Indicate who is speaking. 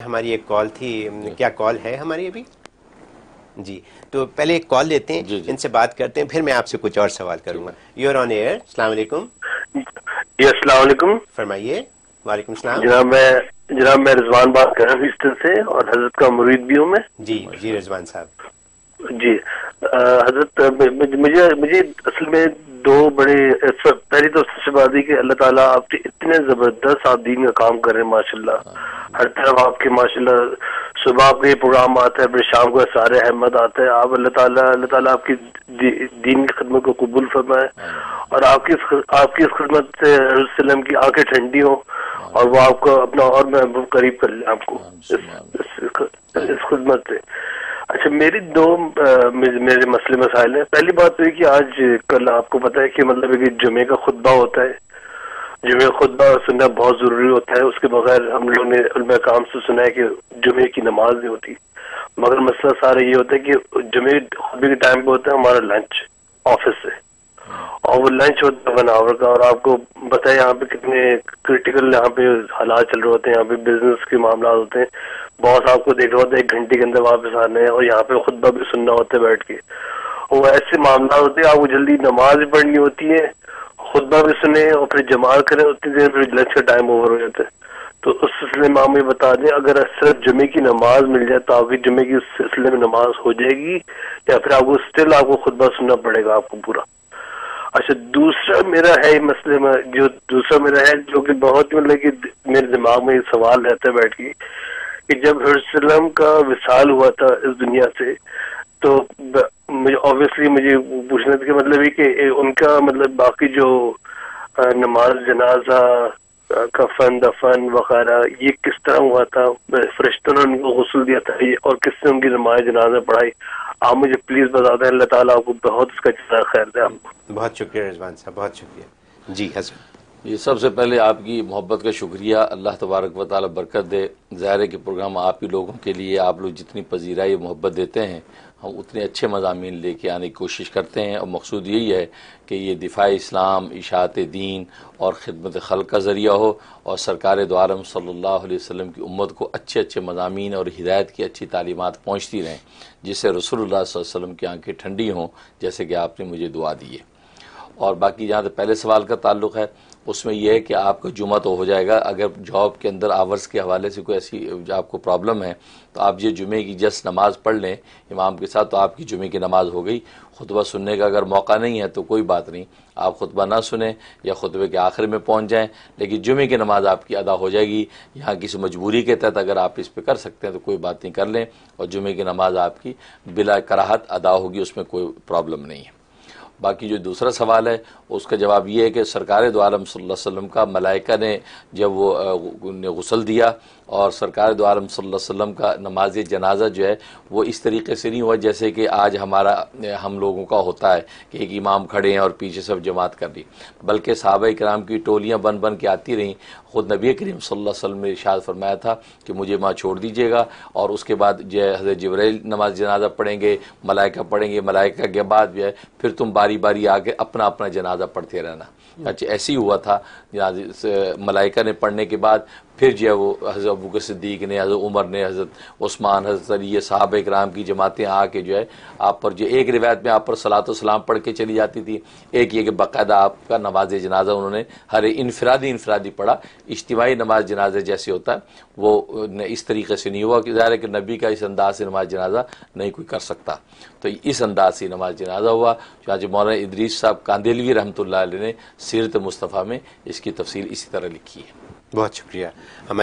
Speaker 1: ہماری ایک کال تھی، کیا کال ہے ہماری ابھی؟ جی تو پہلے ایک کال لیتے ہیں، ان سے بات کرتے ہیں، پھر میں آپ سے کچھ اور سوال کروں گا. Your on year. السلام علیکم.
Speaker 2: جی السلام علیکم.
Speaker 1: فرمائیے. وعلیکم السلام.
Speaker 2: جناب میں رضوان بات کر رہا ہوں ہیوسٹن سے، اور حضرت کا مرید بھی ہوں میں.
Speaker 1: جی رضوان صاحب.
Speaker 2: جی حضرت مجھے اصل میں دو بڑے، پہلی تو سب سے بات ہے کہ اللہ تعالیٰ آپ کے اتنے زبردست آپ دین کا کام کر رہے ہیں ماشاء اللہ. ہر طرف آپ کے ماشاء اللہ، صبح آپ کا یہ پروگرام آتا ہے، پھر شام کو سارے احمد آتا ہے. آپ اللہ تعالیٰ آپ کی دین کی خدمت کو قبول فرمائے، اور آپ کی اس خدمت سے وسلم کی آنکھیں ٹھنڈی ہوں، اور وہ آپ کو اپنا اور محبوب قریب کر لیں آپ کو اس خدمت سے. اچھا میری دو میرے مسئلے مسائل ہیں. پہلی بات تو یہ کہ آج کل آپ کو پتہ ہے کہ مطلب کہ جمعے کا خطبہ ہوتا ہے. جمعے کا خطبہ سننا بہت ضروری ہوتا ہے، اس کے بغیر ہم لوگوں نے علماء کرام سے سنا ہے کہ جمعے کی نماز نہیں ہوتی. مگر مسئلہ سارا یہ ہوتا ہے کہ جمعے خطبے کے ٹائم پہ ہوتا ہے ہمارا لنچ آفس سے، اور وہ لنچ ہوتا ہے 1 آور کا، اور آپ کو بتائیں یہاں پہ کتنے کرٹیکل یہاں پہ حالات چل رہے ہوتے ہیں. یہاں پہ بزنس کے معاملات ہوتے ہیں. باس آپ کو دیکھ رہا ہوتا ہے 1 گھنٹے کے اندر واپس آنے ہیں، اور یہاں پہ خطبہ بھی سننا ہوتا ہے بیٹھ کے. وہ ایسے معاملات ہوتے ہیں، آپ کو جلدی نماز بھی پڑھنی ہوتی ہے، خطبہ بھی سنیں، اور پھر جماعت کریں اتنی دیر، پھر لنچ کا ٹائم اوور ہو جاتا ہے. تو اس سلسلے میں آپ مجھے بتا دیں، اگر صرف جمعے کی نماز مل جائے تو آپ کی جمعے کی سلسلے میں نماز ہو جائے گی، یا پھر آپ کو اسٹل آپ کو خطبہ سننا پڑے گا آپ کو پورا؟ اچھا دوسرا میرا ہے مسئلے میں، جو کہ بہت مطلب کہ میرے دماغ میں یہ سوال رہتا ہے بیٹھ کے، کہ جب حضرت وسلم کا وصال ہوا تھا اس دنیا سے، تو مجھے پوچھنا تھا کہ مطلب یہ کہ ان کا مطلب باقی جو نماز جنازہ کفن دفن وغیرہ یہ کس طرح ہوا تھا؟ فرشتوں نے ان کو غسل دیا تھا اور کس نے ان کی نماز جنازہ پڑھائی؟ آپ مجھے پلیز بتا دیں. اللہ تعالیٰ آپ کو بہت اس کا جزائے خیر دے. آپ کو
Speaker 1: بہت شکریہ رضوان صاحب، بہت شکریہ. جی حضرت.
Speaker 3: یہ سب سے پہلے آپ کی محبت کا شکریہ، اللہ تبارک و تعالیٰ برکت دے. ظاہر ہے کہ پروگرام آپ ہی لوگوں کے لیے، آپ لوگ جتنی پذیرائی محبت دیتے ہیں، ہم اتنے اچھے مضامین لے کے آنے کی کوشش کرتے ہیں، اور مقصود یہی ہے کہ یہ دفاع اسلام، اشاعت دین اور خدمت خلق کا ذریعہ ہو، اور سرکار دو عالم صلی اللہ علیہ وسلم کی امت کو اچھے اچھے مضامین اور ہدایت کی اچھی تعلیمات پہنچتی رہیں، جس سے رسول اللہ صلی اللہ علیہ وسلم کی آنکھیں ٹھنڈی ہوں، جیسے کہ آپ نے مجھے دعا دی ہے. اور باقی جہاں تک پہلے سوال کا تعلق ہے، اس میں یہ ہے کہ آپ کا جمعہ تو ہو جائے گا. اگر جاب کے اندر آورز کے حوالے سے کوئی ایسی آپ کو پرابلم ہے تو آپ یہ جمعے کی جس نماز پڑھ لیں امام کے ساتھ، تو آپ کی جمعے کی نماز ہو گئی. خطبہ سننے کا اگر موقع نہیں ہے تو کوئی بات نہیں، آپ خطبہ نہ سنیں یا خطبے کے آخر میں پہنچ جائیں، لیکن جمعے کی نماز آپ کی ادا ہو جائے گی. یہاں کسی مجبوری کے تحت اگر آپ اس پہ کر سکتے ہیں تو کوئی بات نہیں، کر لیں، اور جمعے کی نماز آپ کی بلا کراہت ادا ہوگی، اس میں کوئی پرابلم نہیں ہے. باقی جو دوسرا سوال ہے اس کا جواب یہ ہے کہ سرکار دو عالم صلی اللہ علیہ وسلم کا ملائکہ نے جب وہ غسل دیا، اور سرکار دو عالم صلی اللہ علیہ وسلم کا نماز جنازہ جو ہے وہ اس طریقے سے نہیں ہوا جیسے کہ آج ہم لوگوں کا ہوتا ہے کہ ایک امام کھڑے ہیں اور پیچھے سب جماعت کر لی، بلکہ صحابہ کرام کی ٹولیاں بن بن کے آتی رہیں. خود نبی کریم صلی اللہ علیہ وسلم نے ارشاد فرمایا تھا کہ مجھے وہاں چھوڑ دیجیے گا، اور اس کے بعد جو ہے حضرت جبرائیل نماز جنازہ پڑھیں گے، ملائکہ پڑھیں گے، ملائکہ کے بعد جو ہے پھر تم باری باری آ کے اپنا اپنا جنازہ پڑھتے رہنا. اچھا ایسے ہی ہوا تھا، ملائکہ نے پڑھنے کے بعد پھر جو ہے وہ حضرت ابوبکر صدیق نے، حضرت عمر نے، حضرت عثمان، حضرت علی، یہ صحابہ کرام کی جماعتیں آ کے جو ہے آپ پر، جو ایک روایت میں آپ پر صلاۃ و سلام پڑھ کے چلی جاتی تھی، ایک یہ کہ باقاعدہ آپ کا نماز جنازہ انہوں نے ہر انفرادی پڑھا. اجتماعی نماز جنازہ جیسے ہوتا ہے وہ اس طریقے سے نہیں ہوا، کہ ظاہر ہے کہ نبی کا اس انداز سے نماز جنازہ نہیں کوئی کر سکتا، تو اس انداز سے نماز جنازہ ہوا. چنانچہ مولانا ادریس صاحب کاندیلوی رحمۃ اللہ علیہ نے سیرت مصطفیٰ میں اس کی تفصیل اسی طرح لکھی ہے.
Speaker 1: بہت شکریہ. ہماری